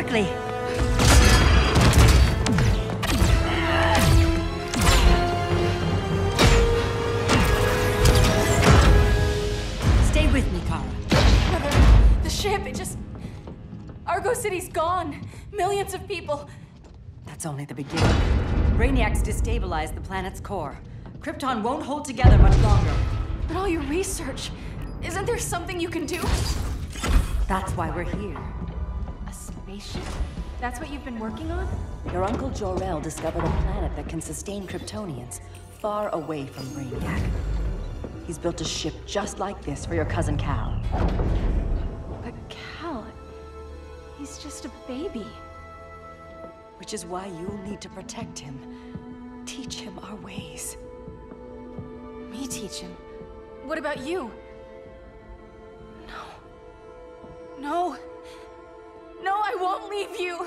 quickly. Stay with me, Kara. Mother, the ship, it just... Argo City's gone. Millions of people. That's only the beginning. Brainiac's destabilized the planet's core. Krypton won't hold together much longer. But all your research, isn't there something you can do? That's why we're here. A spaceship? That's what you've been working on? Your uncle Jor-El discovered a planet that can sustain Kryptonians, far away from Brainiac. He's built a ship just like this for your cousin Cal. But Cal... he's just a baby. Which is why you'll need to protect him. Teach him our ways. Me teach him? What about you? No. No, I won't leave you.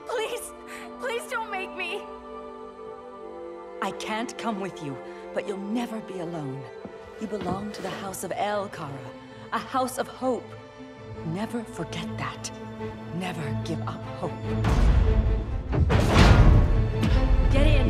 Please, please don't make me. I can't come with you, but you'll never be alone. You belong to the House of El, Kara. A house of hope. Never forget that. Never give up hope. Get in!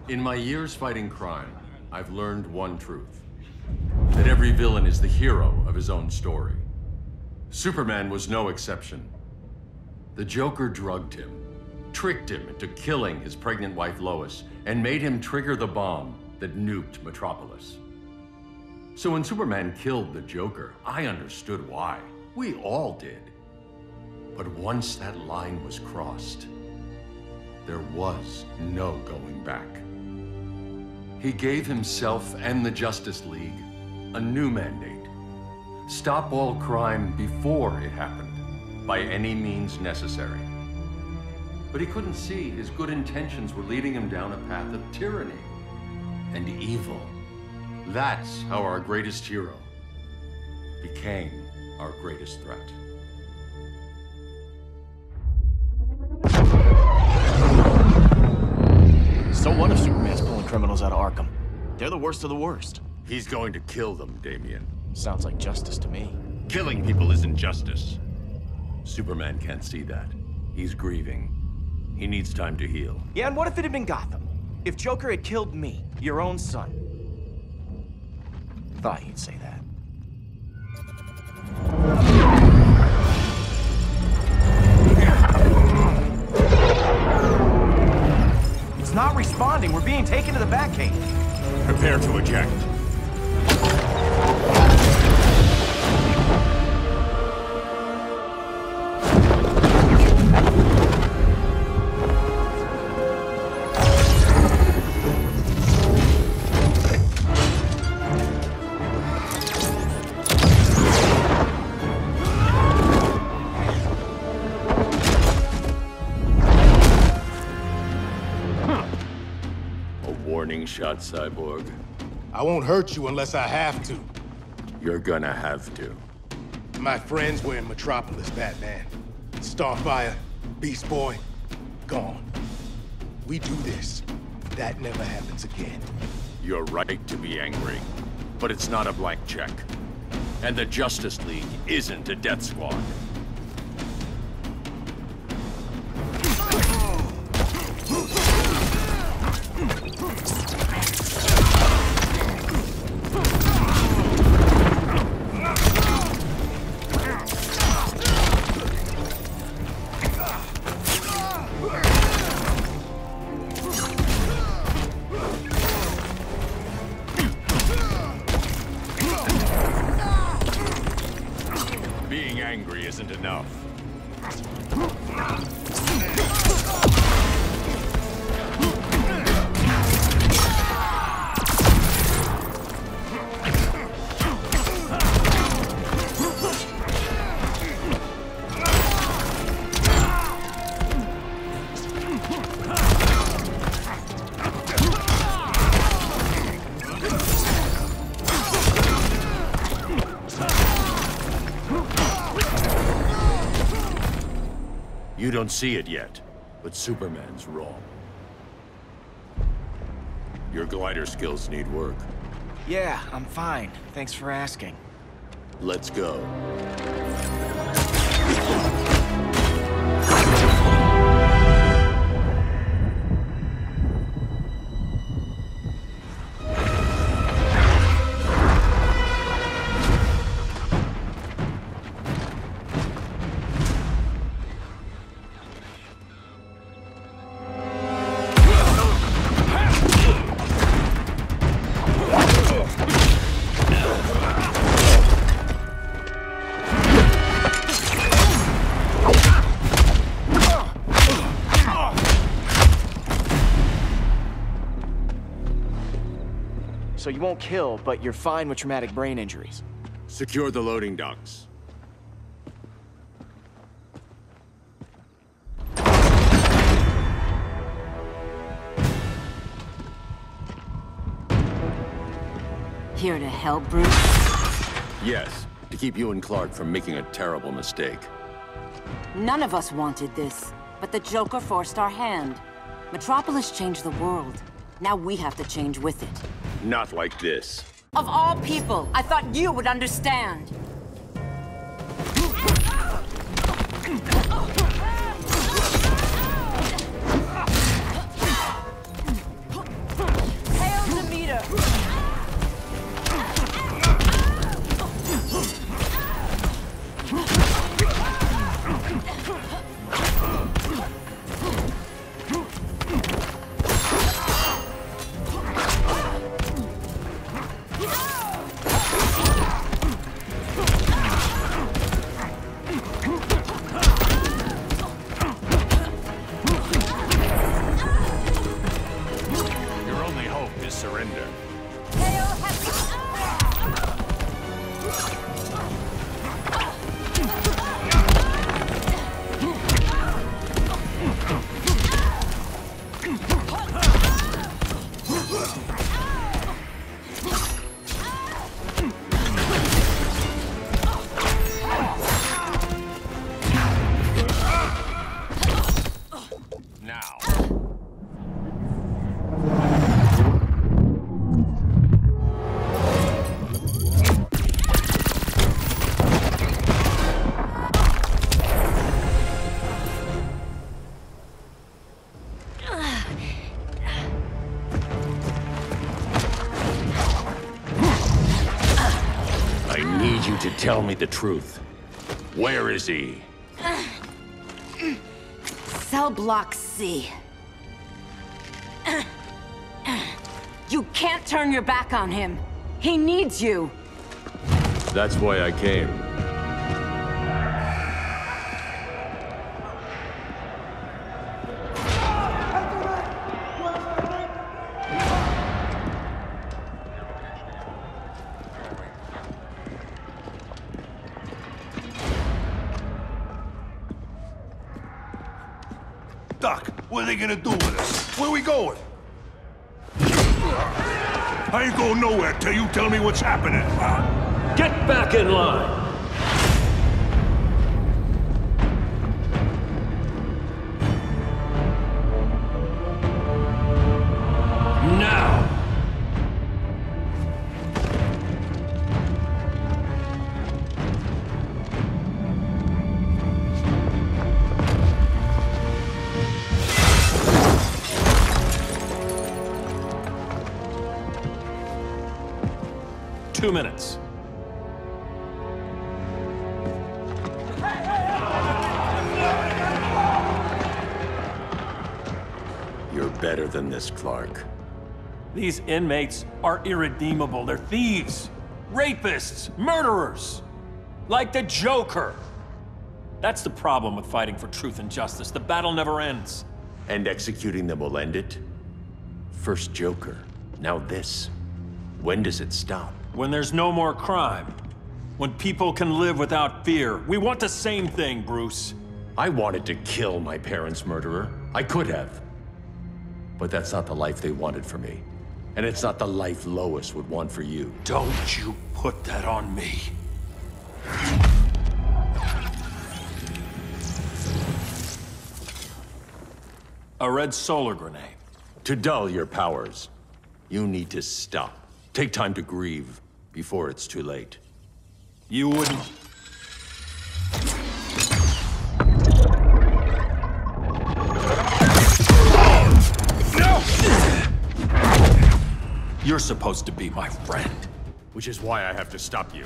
In my years fighting crime, I've learned one truth. That every villain is the hero of his own story. Superman was no exception. The Joker drugged him, tricked him into killing his pregnant wife Lois, and made him trigger the bomb that nuked Metropolis. So when Superman killed the Joker, I understood why. We all did. But once that line was crossed, there was no going back. He gave himself and the Justice League a new mandate. Stop all crime before it happened, by any means necessary. But he couldn't see his good intentions were leading him down a path of tyranny and evil. That's how our greatest hero became our greatest threat. So what if Superman's pulling criminals out of Arkham? They're the worst of the worst. He's going to kill them, Damian. Sounds like justice to me. Killing people isn't justice. Superman can't see that. He's grieving. He needs time to heal. Yeah, and what if it had been Gotham? If Joker had killed me, your own son? Thought you'd say that. It's not responding. We're being taken to the Batcave. Prepare to eject. Warning shot, Cyborg. I won't hurt you unless I have to. You're gonna have to. My friends were in Metropolis, Batman. Starfire, Beast Boy, gone. We do this. That never happens again. You're right to be angry, but it's not a blank check. And the Justice League isn't a death squad. Being angry isn't enough. You don't see it yet, but Superman's wrong. Your glider skills need work. Yeah, I'm fine. Thanks for asking. Let's go. So you won't kill, but you're fine with traumatic brain injuries. Secure the loading docks. Here to help, Bruce? Yes, to keep you and Clark from making a terrible mistake. None of us wanted this, but the Joker forced our hand. Metropolis changed the world. Now we have to change with it. Not like this. Of all people, I thought you would understand. Hail Demeter! Surrender. To tell me the truth. Where is he? Cell Block C. You can't turn your back on him. He needs you. That's why I came. Doc, what are they gonna do with us? Where we going? I ain't going nowhere till you tell me what's happening. Get back in line! Now! 2 minutes. You're better than this, Clark. These inmates are irredeemable. They're thieves, rapists, murderers. Like the Joker. That's the problem with fighting for truth and justice. The battle never ends. And executing them will end it? First Joker, now this. When does it stop? When there's no more crime. When people can live without fear. We want the same thing, Bruce. I wanted to kill my parents' murderer. I could have. But that's not the life they wanted for me. And it's not the life Lois would want for you. Don't you put that on me. A red solar grenade. To dull your powers, you need to stop. Take time to grieve before it's too late. You wouldn't... No! You're supposed to be my friend. Which is why I have to stop you.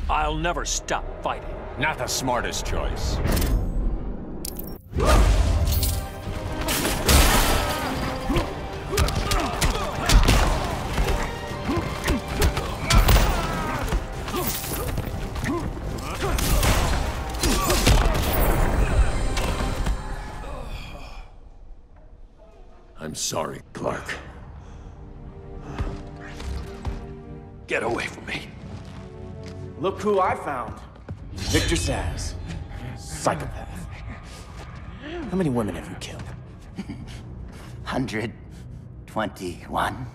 I'll never stop fighting. Not the smartest choice. I'm sorry, Clark. Get away from me. Look who I found. Victor Zsasz. Psychopath. How many women have you killed? 121.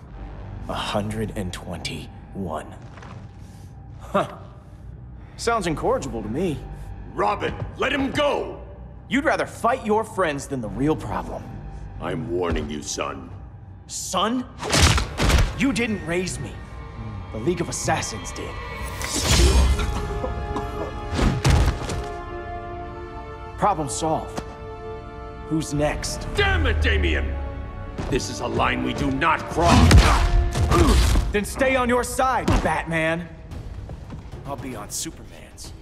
121. Huh. Sounds incorrigible to me. Robin, let him go! You'd rather fight your friends than the real problem. I'm warning you, son. Son? You didn't raise me. The League of Assassins did. Problem solved. Who's next? Damn it, Damien! This is a line we do not cross. Then stay on your side, Batman. I'll be on Superman's.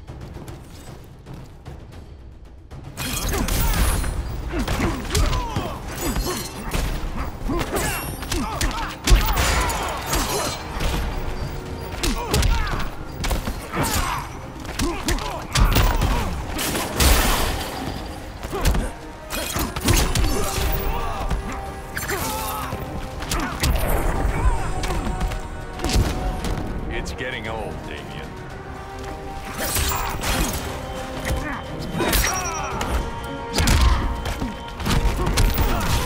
It's getting old, Damien.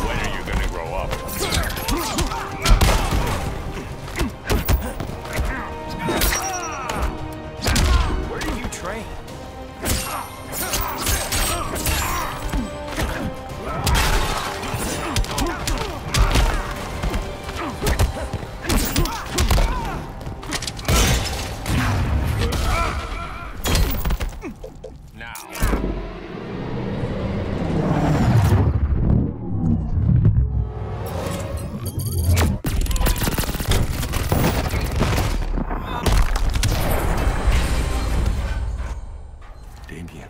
When are you gonna grow up? Where do you train? Damien.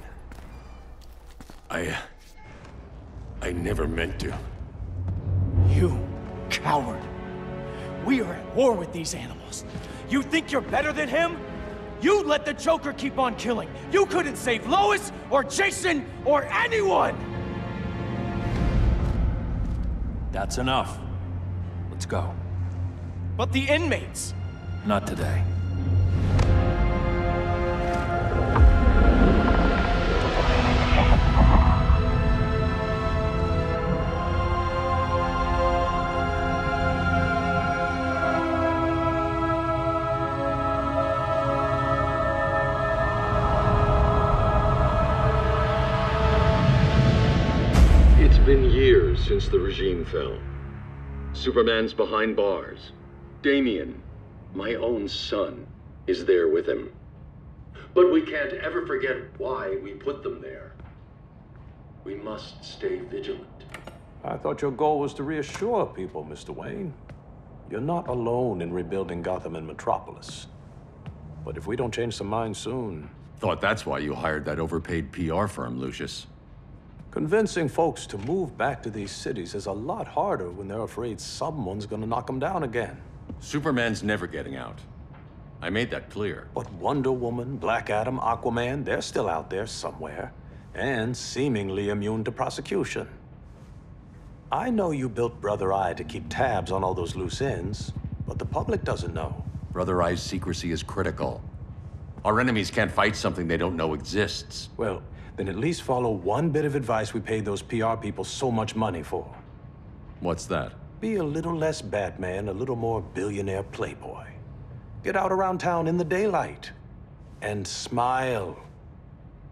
I never meant to. You coward. We are at war with these animals. You think you're better than him? You let the Joker keep on killing. You couldn't save Lois or Jason or anyone! That's enough. Let's go. But the inmates. Not today. since the regime fell. Superman's behind bars. Damian, my own son, is there with him. But we can't ever forget why we put them there. We must stay vigilant. I thought your goal was to reassure people, Mr. Wayne. You're not alone in rebuilding Gotham and Metropolis. But if we don't change some minds soon... Thought that's why you hired that overpaid PR firm, Lucius. Convincing folks to move back to these cities is a lot harder when they're afraid someone's gonna knock them down again. Superman's never getting out. I made that clear. But Wonder Woman, Black Adam, Aquaman, they're still out there somewhere. And seemingly immune to prosecution. I know you built Brother Eye to keep tabs on all those loose ends, but the public doesn't know. Brother Eye's secrecy is critical. Our enemies can't fight something they don't know exists. Well, then at least follow one bit of advice we paid those PR people so much money for. What's that? Be a little less Batman, a little more billionaire playboy. Get out around town in the daylight. And smile.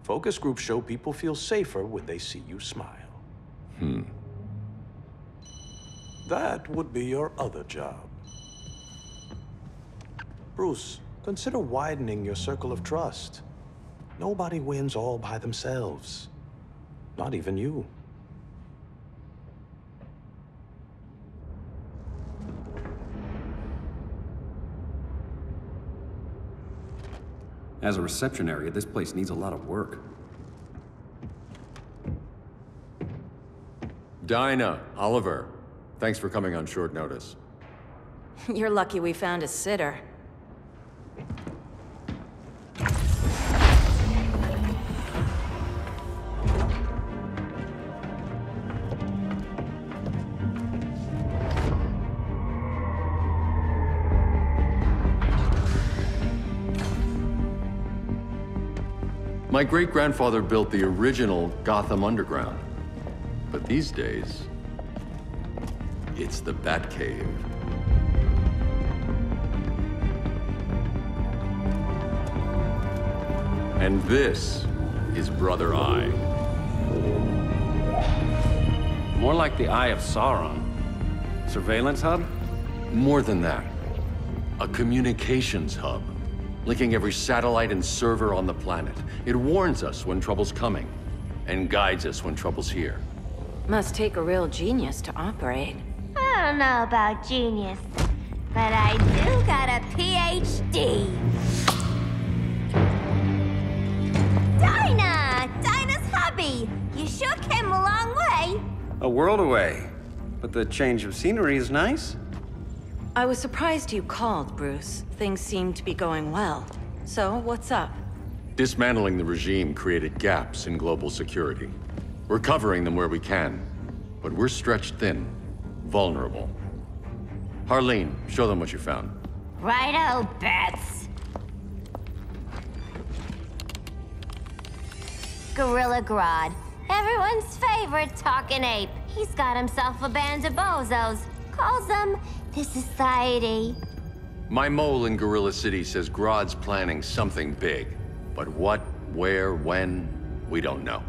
Focus groups show people feel safer when they see you smile. That would be your other job. Bruce, consider widening your circle of trust. Nobody wins all by themselves. Not even you. As a reception area, this place needs a lot of work. Dinah, Oliver, thanks for coming on short notice. You're lucky we found a sitter. My great-grandfather built the original Gotham Underground. But these days, it's the Batcave. And this is Brother Eye. More like the Eye of Sauron. Surveillance hub? More than that. A communications hub, linking every satellite and server on the planet. It warns us when trouble's coming, and guides us when trouble's here. Must take a real genius to operate. I don't know about genius, but I do got a PhD. Dinah's hubby! You sure came a long way. A world away. But the change of scenery is nice. I was surprised you called, Bruce. Things seem to be going well. So, what's up? Dismantling the regime created gaps in global security. We're covering them where we can, but we're stretched thin, vulnerable. Harleen, show them what you found. Righto, Bats. Gorilla Grodd, everyone's favorite talking ape. He's got himself a band of bozos. Calls them the Society. My mole in Gorilla City says Grodd's planning something big. But what, where, when, we don't know.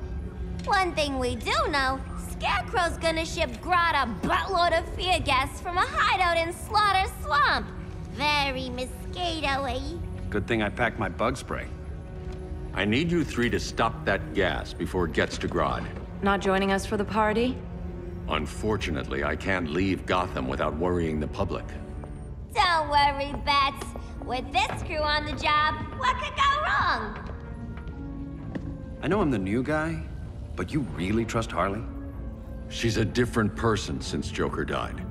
One thing we do know, Scarecrow's gonna ship Grodd a buttload of fear gas from a hideout in Slaughter Swamp. Very mosquito-y. Good thing I packed my bug spray. I need you three to stop that gas before it gets to Grodd. Not joining us for the party? Unfortunately, I can't leave Gotham without worrying the public. Don't worry, Bats. With this crew on the job, what could go wrong? I know I'm the new guy, but you really trust Harley? She's a different person since Joker died.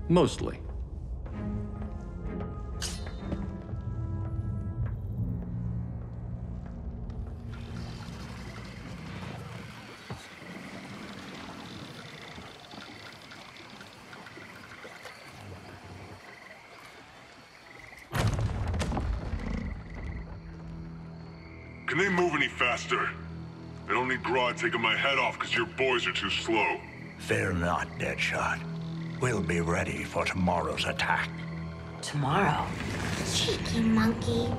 Mostly. Can they move any faster? I don't need Grodd taking my head off because your boys are too slow. Fear not, Deadshot. We'll be ready for tomorrow's attack. Tomorrow? Cheeky monkey.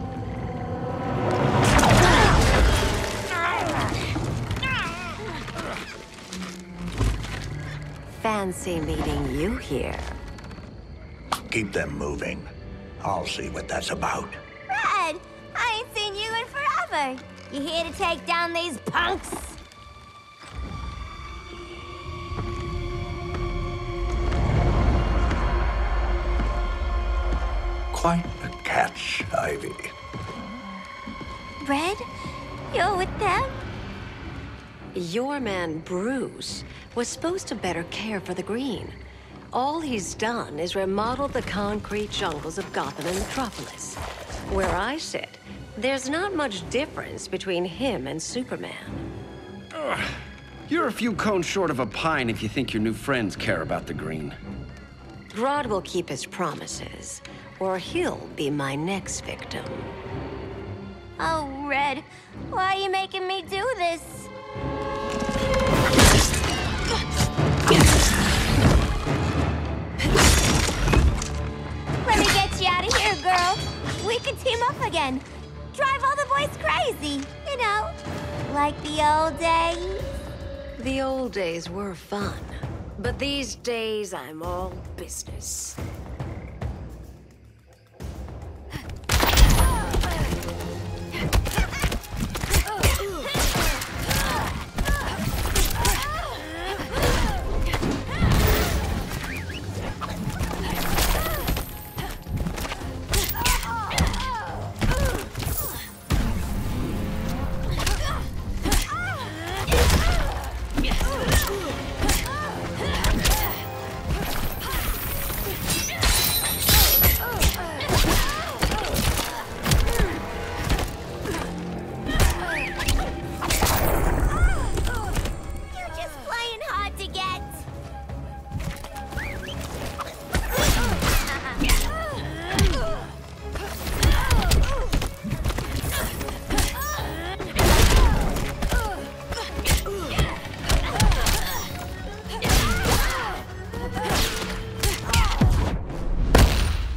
fancy meeting you here. Keep them moving. I'll see what that's about. Red, I ain't seen you in forever. You here to take down these punks? Quite a catch, Ivy. Red, you're with them? Your man, Bruce, was supposed to better care for the Green. All he's done is remodel the concrete jungles of Gotham and Metropolis. Where I sit, there's not much difference between him and Superman. You're a few cones short of a pine if you think your new friends care about the Green. Grodd will keep his promises, or he'll be my next victim. Oh, Red, why are you making me do this? Let me get you out of here, girl. We can team up again. Drive all the boys crazy, you know, like the old days. The old days were fun, but these days I'm all business.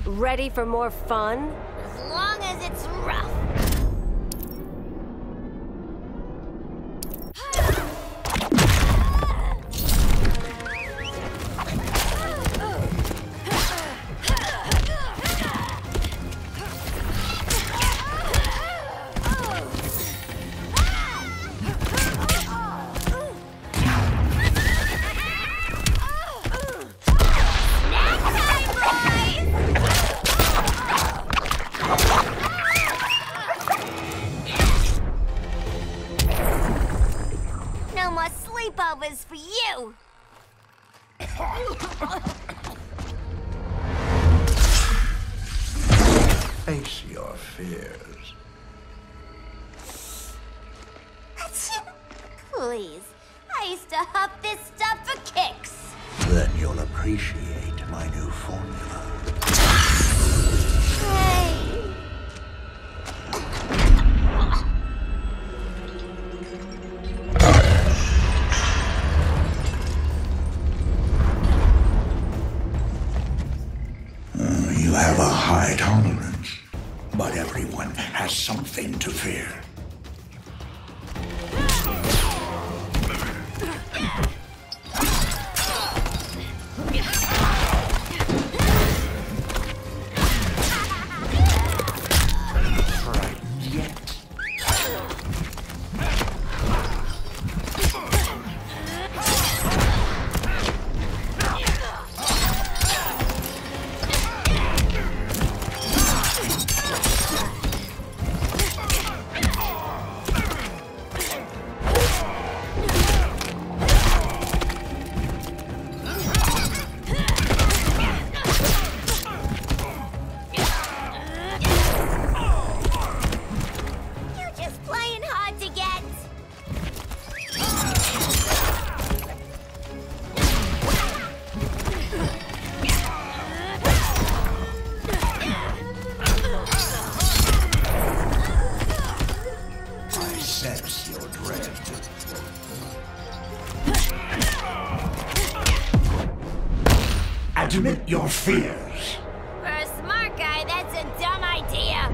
Ready for more fun? As long as it's rough. Sleepovers for you! Face your fears. Please, I used to huff this stuff for kicks. Then you'll appreciate my new formula. Hey. You have a high tolerance, but everyone has something to fear. Admit your fears. For a smart guy, that's a dumb idea.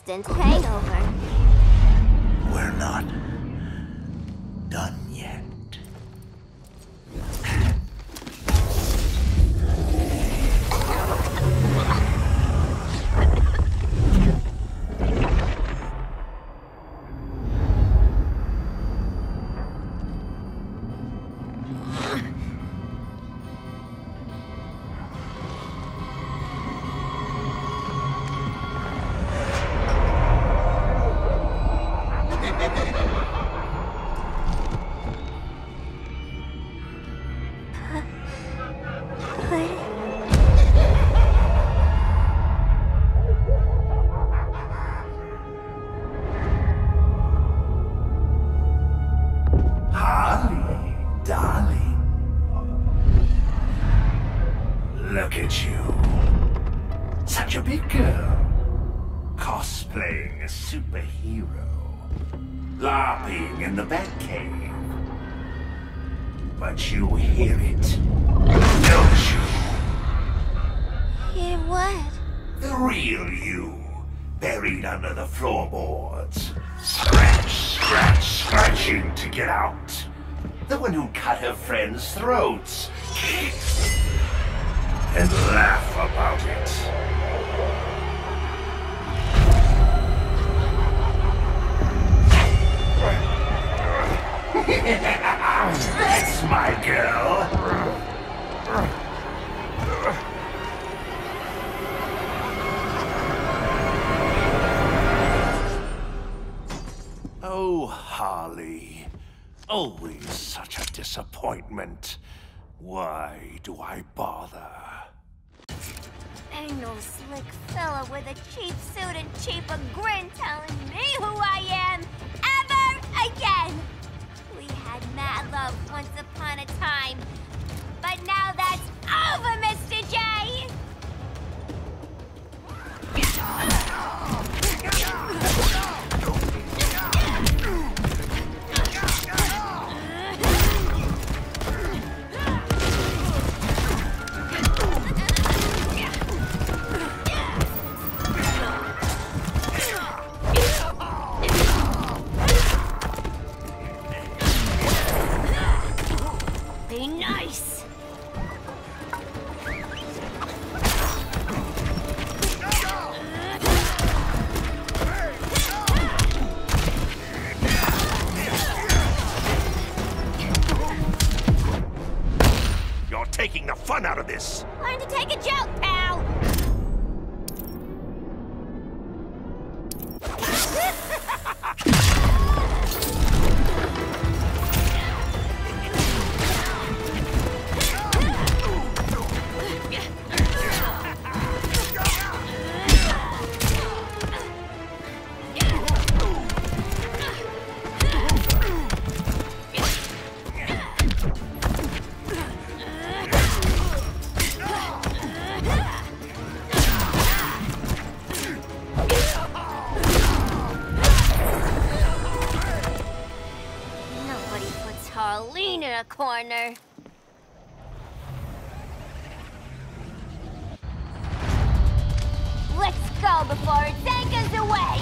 instant hangover. We're not done yet. Harley, darling. Look at you. Such a big girl. Cosplaying a superhero. LARPing in the Batcave. But you hear it, don't you? Hear what? The real you, buried under the floorboards. Scratching to get out. The one who cut her friends' throats. And laugh about it. That's my girl. Oh, Harley. Always such a disappointment. Why do I bother? Ain't no slick fella with a cheap suit and cheaper grin telling me who I am ever again. We had mad love once upon a time, but now that's over, Mr. J. Be nice. You're taking the fun out of this. Learn to take a joke, pal. Nobody puts Harleen in a corner. Let's go before it takes us away!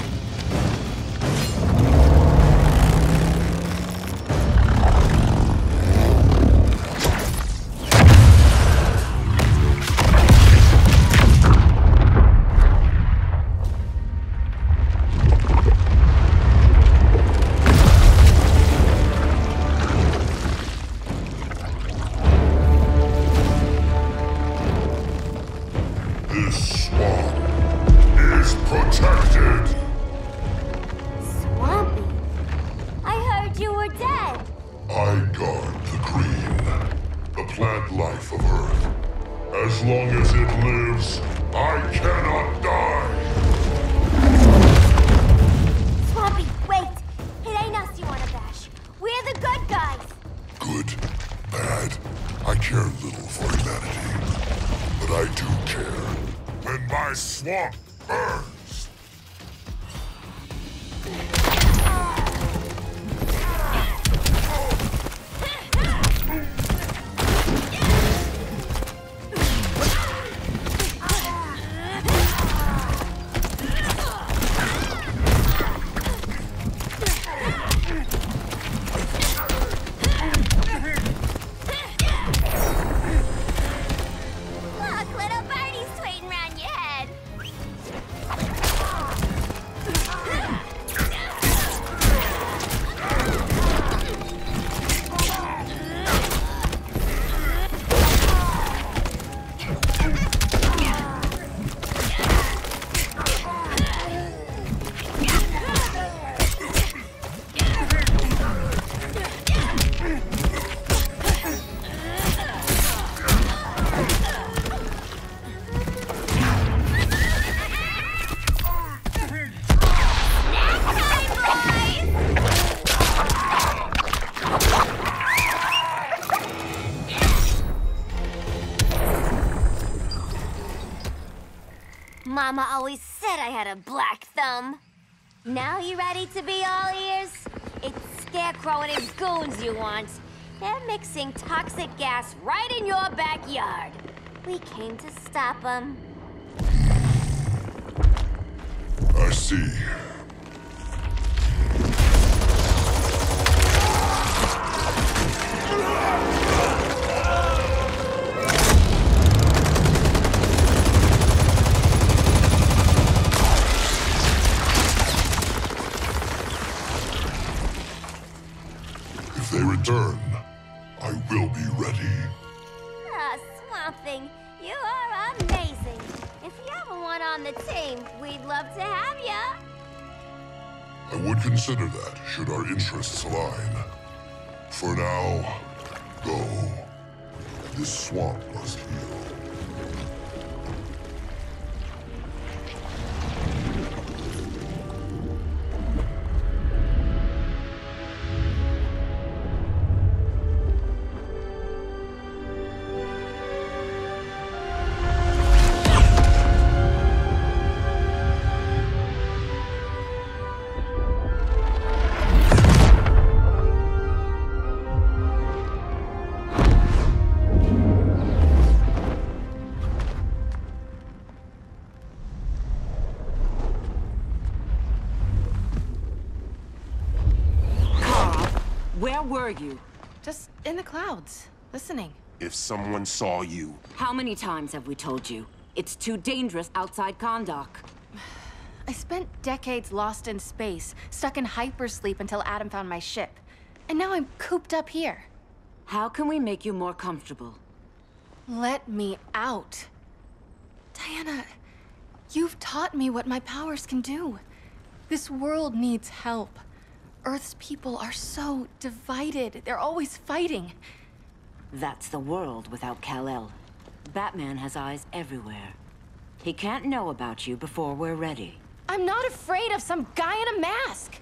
This swamp is protected. Swampy? I heard you were dead. I guard the green, the plant life of Earth. As long as it lives, I cannot die. Swampy, wait! It ain't us you wanna bash. We're the good guys. Good, bad, I care little for humanity. But I do care when my swamp burns. Mama always said I had a black thumb. Now you ready to be all ears? It's Scarecrow and his goons you want. They're mixing toxic gas right in your backyard. We came to stop them. I see. If they return, I will be ready. Ah, Swamp Thing, you are amazing. If you ever want on the team, we'd love to have ya. I would consider that, should our interests align. For now, go. This swamp must heal. Where were you? Just in the clouds, listening. If someone saw you... How many times have we told you? It's too dangerous outside Kahndaq. I spent decades lost in space, stuck in hypersleep until Adam found my ship. And now I'm cooped up here. How can we make you more comfortable? Let me out. Diana, you've taught me what my powers can do. This world needs help. Earth's people are so divided. They're always fighting. That's the world without Kal-El. Batman has eyes everywhere. He can't know about you before we're ready. I'm not afraid of some guy in a mask.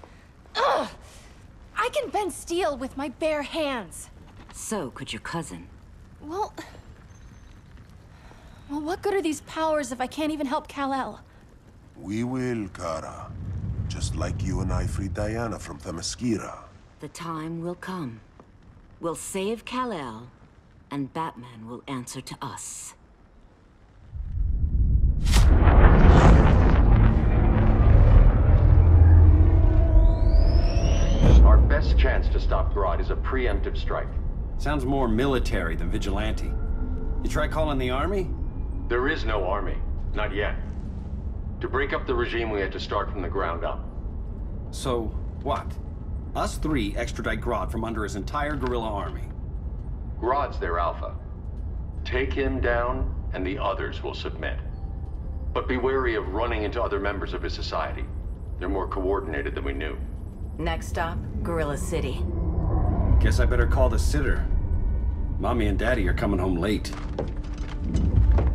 Ugh! I can bend steel with my bare hands. So could your cousin. Well, what good are these powers if I can't even help Kal-El? We will, Kara. Just like you and I freed Diana from Themyscira. The time will come. We'll save Kal-El, and Batman will answer to us. Our best chance to stop Grodd is a preemptive strike. Sounds more military than vigilante. You try calling the army? There is no army. Not yet. To break up the regime, we had to start from the ground up. So, what? Us three extradite Grodd from under his entire guerrilla army. Grodd's their alpha. Take him down, and the others will submit. But be wary of running into other members of his society. They're more coordinated than we knew. Next stop, Gorilla City. Guess I better call the sitter. Mommy and Daddy are coming home late.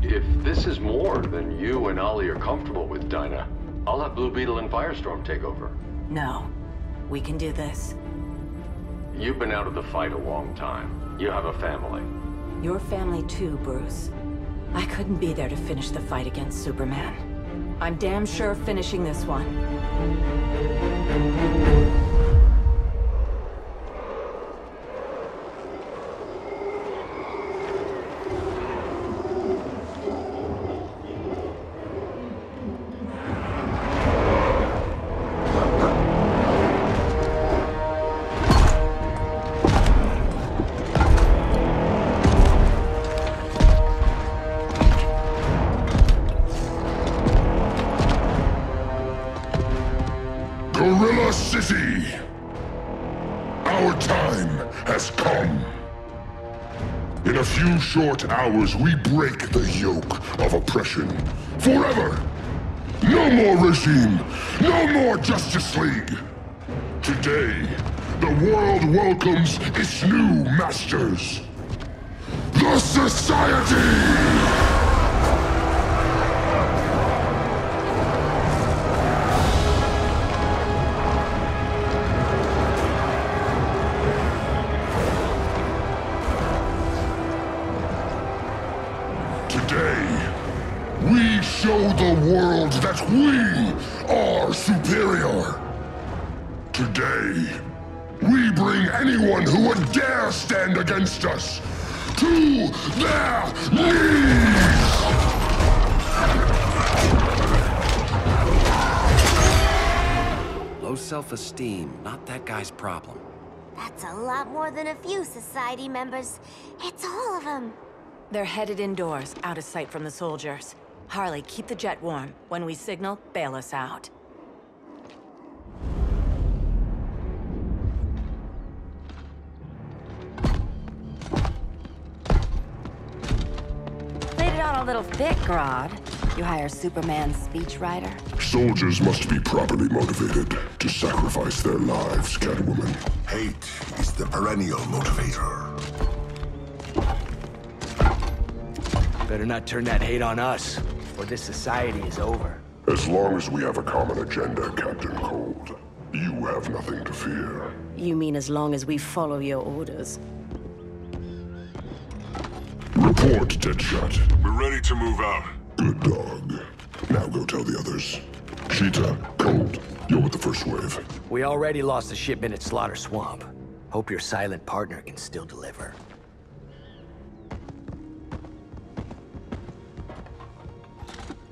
If this is more than you and Ollie are comfortable with, Dinah, I'll have Blue Beetle and Firestorm take over. No. We can do this. You've been out of the fight a long time. You have a family. Your family too, Bruce. I couldn't be there to finish the fight against Superman. I'm damn sure finishing this one. Gorilla City! Our time has come. In a few short hours, we break the yoke of oppression. Forever! No more regime! No more Justice League! Today, the world welcomes its new masters. The Society! Today, we show the world that we are superior. Today, we bring anyone who would dare stand against us to their knees! Low self-esteem, not that guy's problem. That's a lot more than a few society members. It's all of them. They're headed indoors, out of sight from the soldiers. Harley, keep the jet warm. When we signal, bail us out. Played it on a little thick, Grodd. You hire Superman's speechwriter? Soldiers must be properly motivated to sacrifice their lives, Catwoman. Hate is the perennial motivator. Better not turn that hate on us, or this society is over. As long as we have a common agenda, Captain Cold, you have nothing to fear. You mean as long as we follow your orders? Report, Deadshot. We're ready to move out. Good dog. Now go tell the others. Cheetah, Cold, you're with the first wave. We already lost a shipment at Slaughter Swamp. Hope your silent partner can still deliver.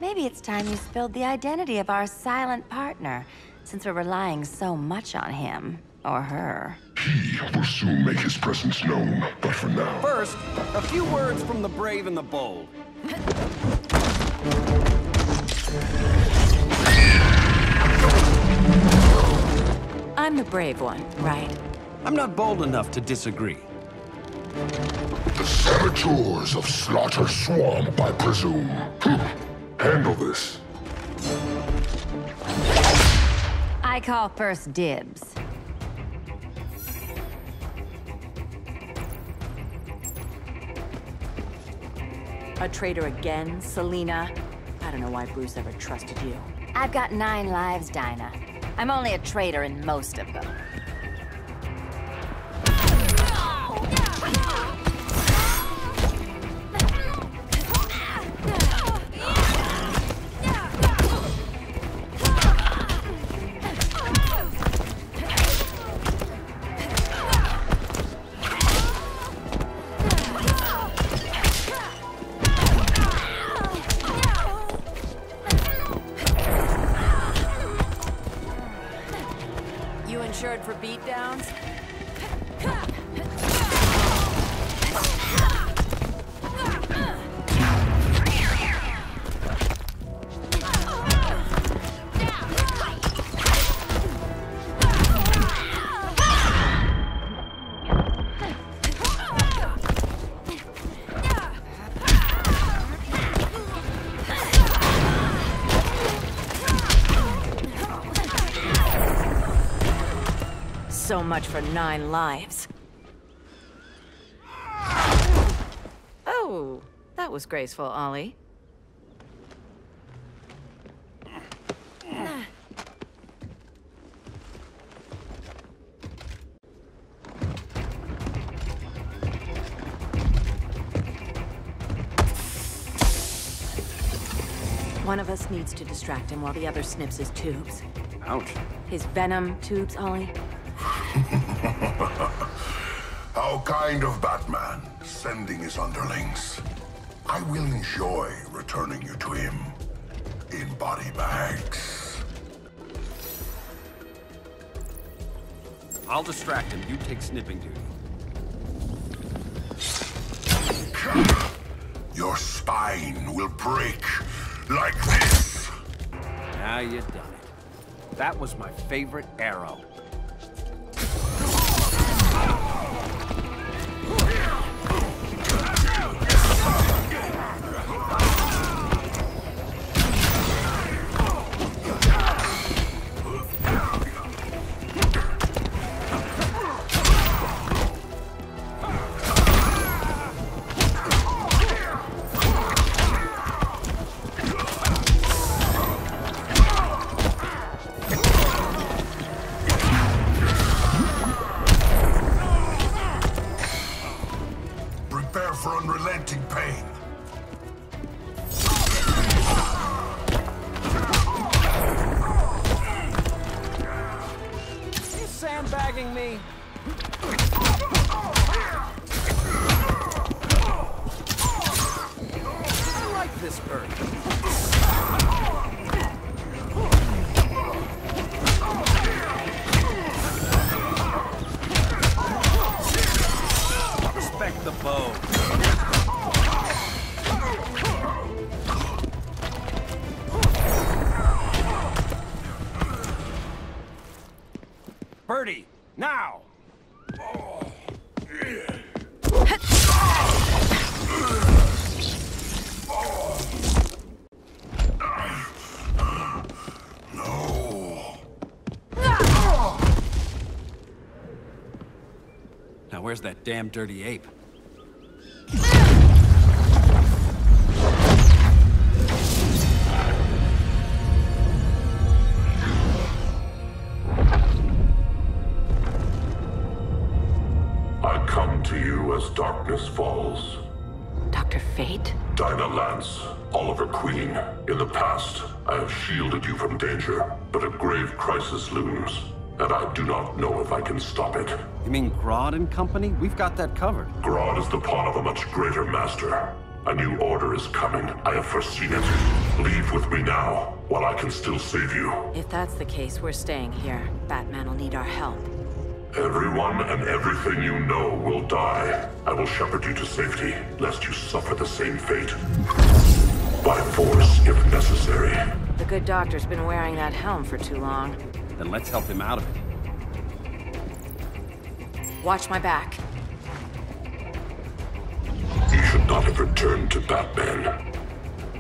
Maybe it's time you spilled the identity of our silent partner, since we're relying so much on him. Or her. He will soon make his presence known, but for now... First, a few words from the brave and the bold. I'm the brave one, right? I'm not bold enough to disagree. The saboteurs of Slaughter Swamp, I presume. Handle this. I call first dibs. A traitor again, Selina? I don't know why Bruce ever trusted you. I've got 9 lives, Dinah. I'm only a traitor in most of them. Insured for beatdowns? So much for 9 lives. Oh, that was graceful, Ollie. One of us needs to distract him while the other snips his tubes. Ouch. His venom tubes, Ollie. How kind of Batman, sending his underlings. I will enjoy returning you to him in body bags. I'll distract him. You take snipping duty. Your spine will break like this. Now you've done it. That was my favorite arrow. For unrelenting pain. bow. Birdie, now! Now where's that damn dirty ape? I come to you as darkness falls. Dr. Fate? Dinah Lance, Oliver Queen. In the past, I have shielded you from danger, but a grave crisis looms, and I do not know if I can stop it. You mean Grodd and company? We've got that covered. Grodd is the pawn of a much greater master. A new order is coming. I have foreseen it. Leave with me now, while I can still save you. If that's the case, we're staying here. Batman will need our help. Everyone and everything you know will die. I will shepherd you to safety, lest you suffer the same fate. By force, if necessary. The good doctor's been wearing that helm for too long. Then let's help him out of it. Watch my back. You should not have returned to Batman.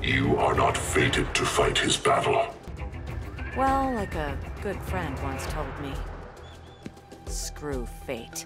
You are not fated to fight his battle. Well, like a good friend once told me. Screw fate.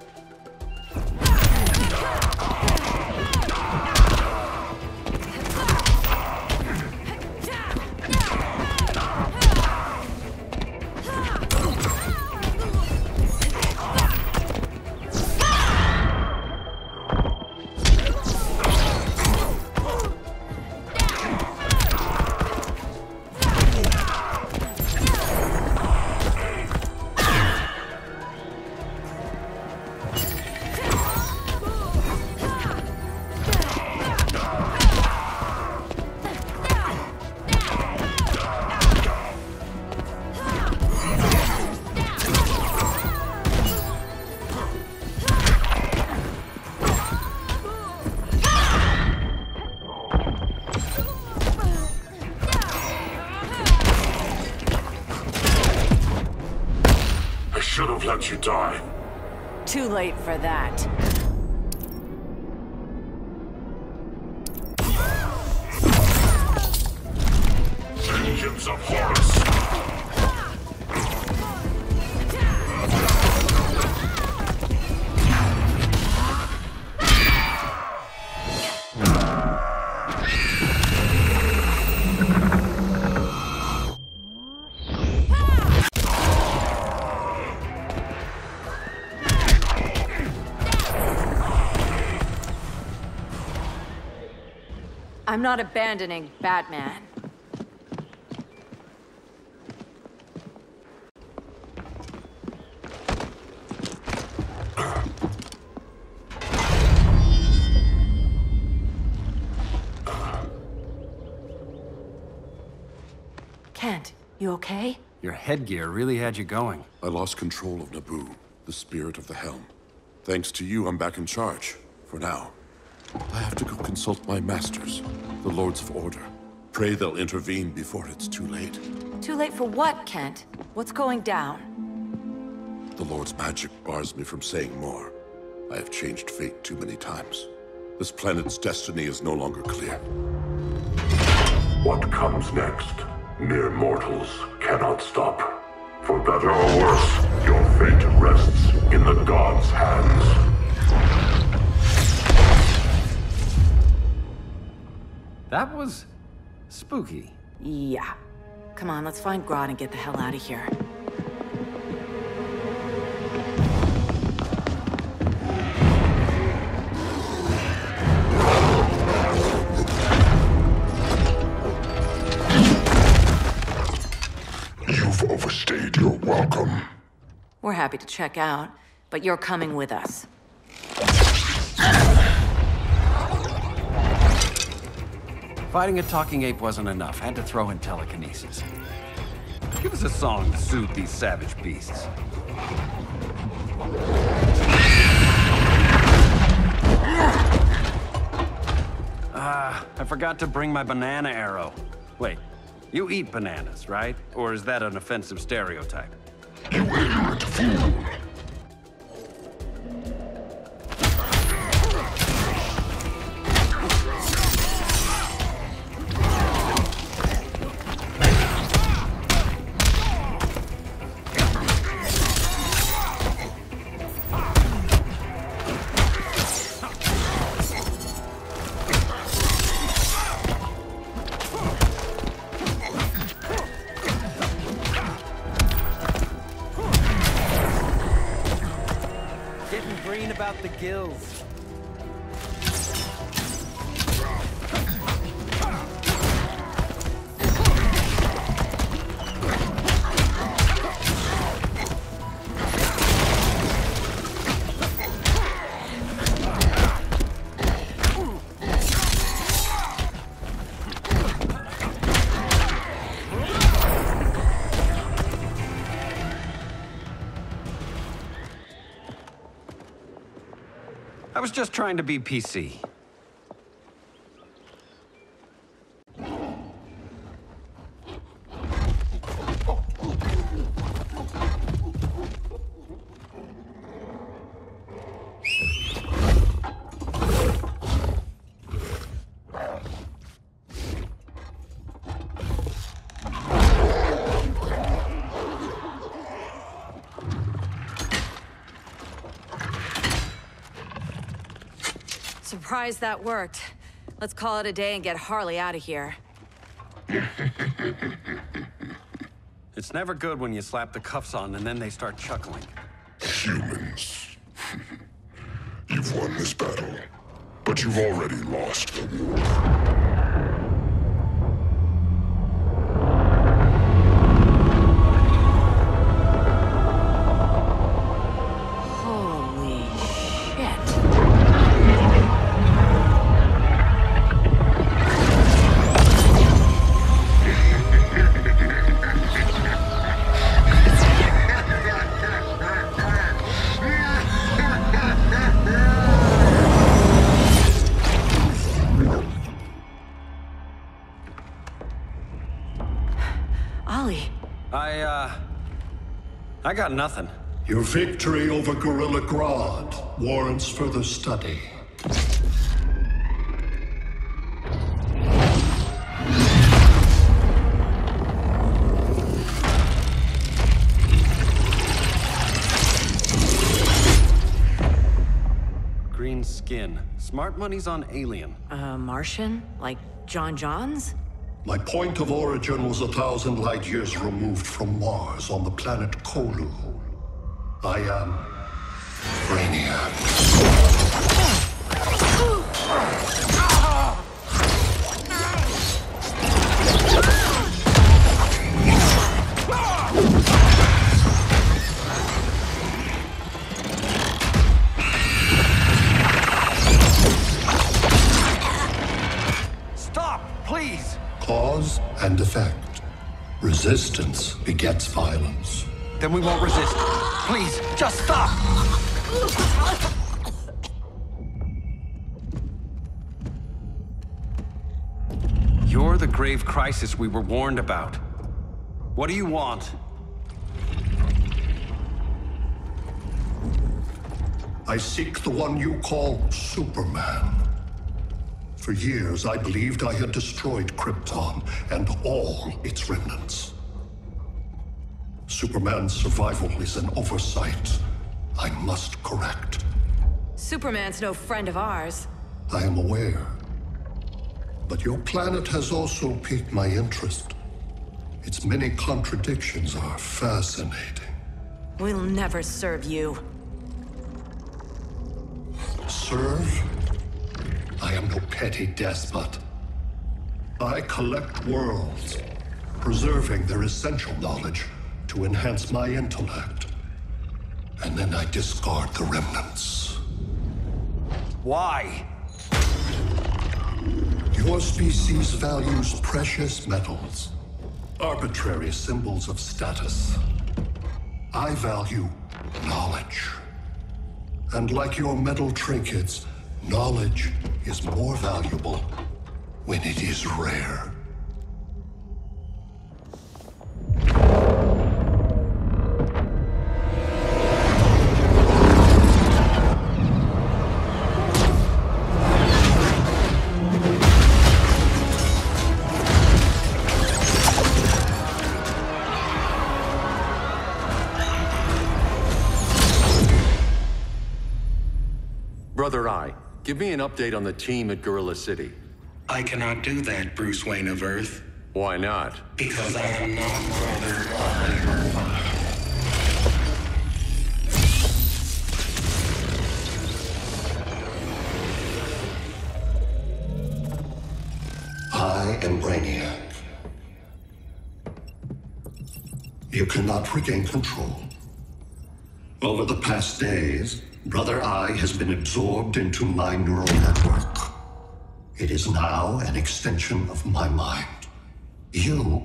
Let you die. Too late for that. Vengeance of Horus. I'm not abandoning Batman. Kent, you okay? Your headgear really had you going. I lost control of Naboo, the spirit of the helm. Thanks to you, I'm back in charge. For now. I have to go consult my masters, the Lords of Order. Pray they'll intervene before it's too late. Too late for what, Kent? What's going down? The Lord's magic bars me from saying more. I have changed fate too many times. This planet's destiny is no longer clear. What comes next, mere mortals cannot stop. For better or worse, your fate rests in the gods' hands. That was spooky. Yeah. Come on, let's find Grodd and get the hell out of here. You've overstayed your welcome. We're happy to check out, but you're coming with us. Fighting a talking ape wasn't enough. Had to throw in telekinesis. Give us a song to soothe these savage beasts. forgot to bring my banana arrow. Wait, you eat bananas, right? Or is that an offensive stereotype? You ignorant fool! About the gills. I was just trying to be PC. Surprised that worked. Let's call it a day and get Harley out of here. It's never good when you slap the cuffs on and then they start chuckling. Humans. You've won this battle, but you've already lost the war. I got nothing. Your victory over Gorilla Grodd warrants further study. Green skin. Smart money's on alien. Martian? Like John Johns? My point of origin was 1,000 light years removed from Mars on the planet Kolu. I am Brainiac. Stop, please! Cause and effect. Resistance begets violence. Then we won't resist. Please, just stop! You're the grave crisis we were warned about. What do you want? I seek the one you call Superman. For years, I believed I had destroyed Krypton and all its remnants. Superman's survival is an oversight I must correct. Superman's no friend of ours. I am aware. But your planet has also piqued my interest. Its many contradictions are fascinating. We'll never serve you. Serve? I am no petty despot. I collect worlds, preserving their essential knowledge to enhance my intellect. And then I discard the remnants. Why? Your species values precious metals, arbitrary symbols of status. I value knowledge. And like your metal trinkets, knowledge is more valuable when it is rare. Brother Eye, give me an update on the team at Gorilla City. I cannot do that, Bruce Wayne of Earth. Why not? Because I am not Brother Eye. I am Brainiac. You cannot regain control. Over the past days, Brother Eye has been absorbed into my neural network. It is now an extension of my mind. You,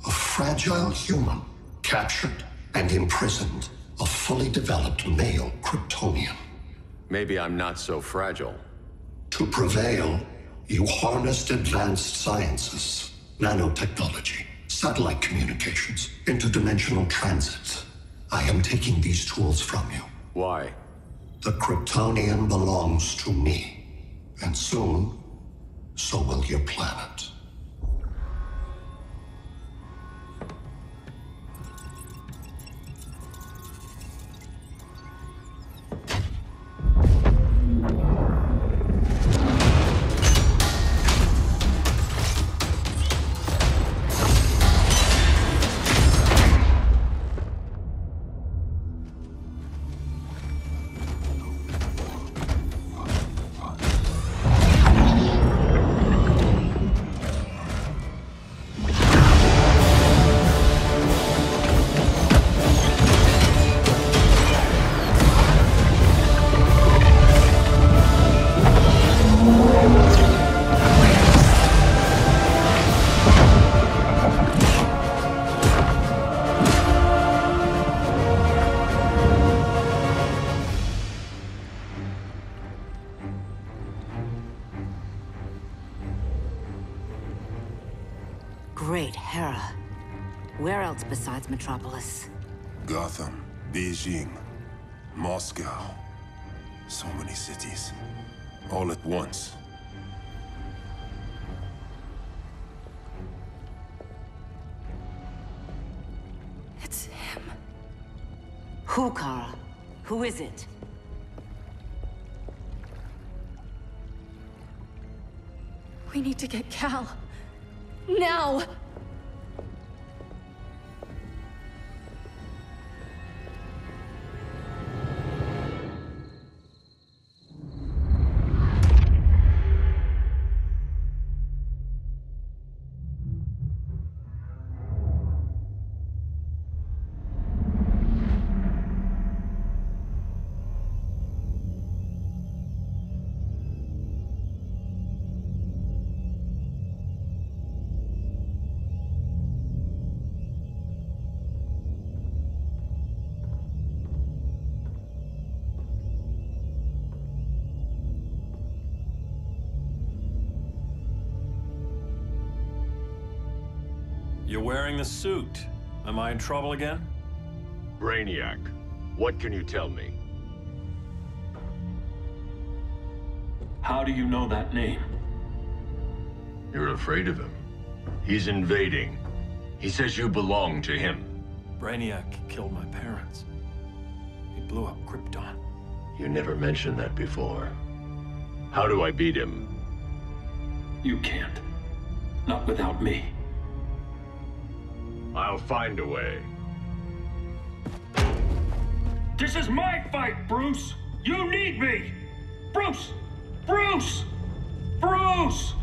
a fragile human, captured and imprisoned a fully developed male Kryptonian. Maybe I'm not so fragile. To prevail, you harnessed advanced sciences, nanotechnology, satellite communications, interdimensional transit. I am taking these tools from you. Why? The Kryptonian belongs to me, and soon, so will your planet. Great Hera. Where else besides Metropolis? Gotham, Beijing, Moscow. So many cities. All at once. It's him. Who, Kara? Who is it? We need to get Cal. Now! You're wearing the suit. Am I in trouble again? Brainiac, what can you tell me? How do you know that name? You're afraid of him. He's invading. He says you belong to him. Brainiac killed my parents. He blew up Krypton. You never mentioned that before. How do I beat him? You can't. Not without me. I'll find a way. This is my fight, Bruce! You need me! Bruce! Bruce! Bruce!